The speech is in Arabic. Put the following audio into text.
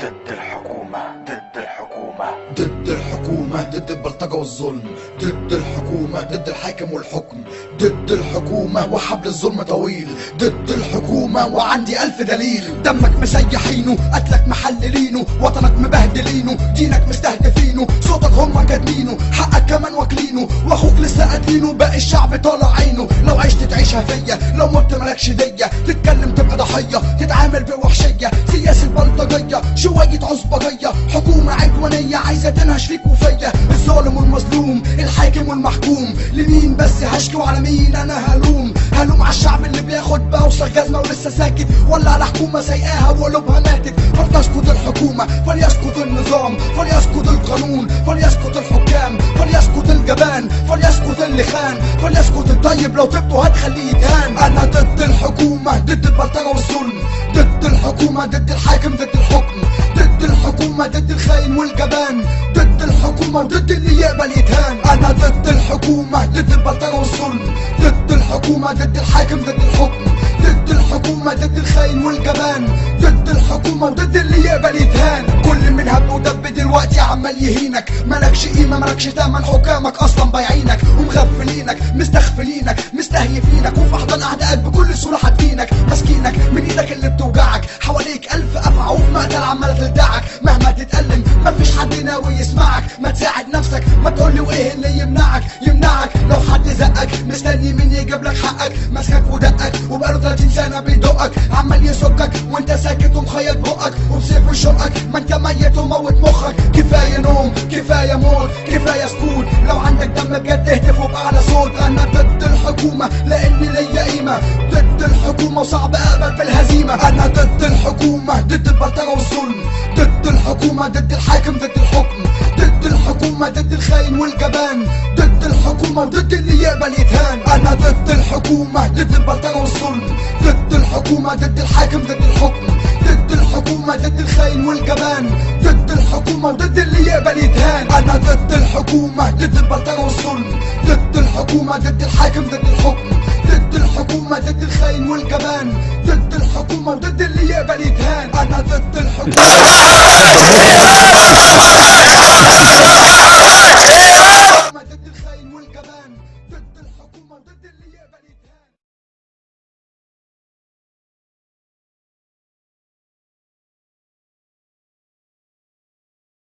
ضد الحكومة ضد الحكومة ضد الحكومة، ضد البلطجة والظلم، ضد الحكومة، ضد الحاكم والحكم، ضد الحكومة وحبل الظلم طويل، ضد الحكومة وعندي 1000 دليل. دمك مسيحينه، قتلك محللينه، وطنك مبهدلينه، دينك مستهدفينه، صوتك هم كاتمينه، حقك كمان واكلينه، واخوك لسه قاتلينه، باقي الشعب طالع عينه. لو عشت تعيشها فيا، لو مت مالكش دية، تتكلم تبقى ضحية، تتعامل بوحشية، سياسة بلطجية، شوية عصبجية، حكومة عدوانية عايزة تنهش فيك وفيا. الظالم والمظلوم، الحاكم والمحكوم، لمين بس هشكي وعلى مين انا هلوم؟ هلوم على الشعب اللي بياخد بوصة جزمة ولسه ساكت، ولا على حكومة سايقاها وقلوبها ماتت؟ فلتسقط الحكومة، فليسقط النظام، فليسقط القانون، فليسقط الحكام، فليسقط الجبان، فليسقط اللي خان، فليسقط الطيب لو طبته هتخليه يتهان. انا ضد الحكومة، ضد البلطجة والظلم، ضد الحكومة، ضد الحاكم، ضد الحكم، ضد الحكومة، ضد الخاين والجبان، ضد الحكومة وضد اللي يقبل يتهان. انا ضد الحكومة، ضد البلطجة والظلم، ضد الحكومة، ضد الحاكم، ضد الحكم، ضد الحكومة، ضد الخاين والجبان، ضد الحكومة وضد اللي يقبل يتهان. كل من هب ودب دلوقتي عمال يهينك، مالكش قيمة مالكش تمن، حكامك اصلا بايعينك ومغفلينك، مستغفلينك، مستهيفينك، وفي احضان اعدائك بكل سهولة حاطينك، ماسكينك من ايدك اللي بتوجعك، حواليك 1000 افعى وفي مقتل عمالة تلدعك. مهما تتألم مفيش حد ناوي يسمعك، ما تساعد نفسك، ما تقولي وايه اللي يمنعك؟ لو حد زقك مستني مين يجيب لك حقك، ماسكك ودقك وبقاله 30 سنة بيدقك، عمال يسكك وانت ساكت ومخيط بقك، وبسيف وشقك ما انت ميت وموت مخك. كفاية نوم، كفاية موت، كفاية سكوت، لو عندك دم بجد اهتف وبأعلى صوت. انا ضد الحكومة لاني ليا قيمة، ضد الحكومة وصعب اقبل بالهزيمة. انا ضد الحكومة، ضد البلطجة والظلم، ضد الحكومة، ضد الحاكم، ضد الحكم، ضد الحكومة، ضد الخاين والجبان، ضد الحكومة وضد اللي يقبل يتهان. انا ضد الحكومة، ضد البلطجة والظلم، ضد الحكومة، ضد الحاكم، ضد الحكم، ضد الحكومة، ضد الخاين والجبان، ضد الحكومة وضد اللي يقبل يتهان. انا ضد الحكومة، ضد البلطجة والظلم، ضد الحكومة، ضد الحاكم، ضد الحكم، ضد الحكومة، ضد الخاين والجبان، ضد الحكومة وضد اللي يقبل يتهان. انا ضد الحكومة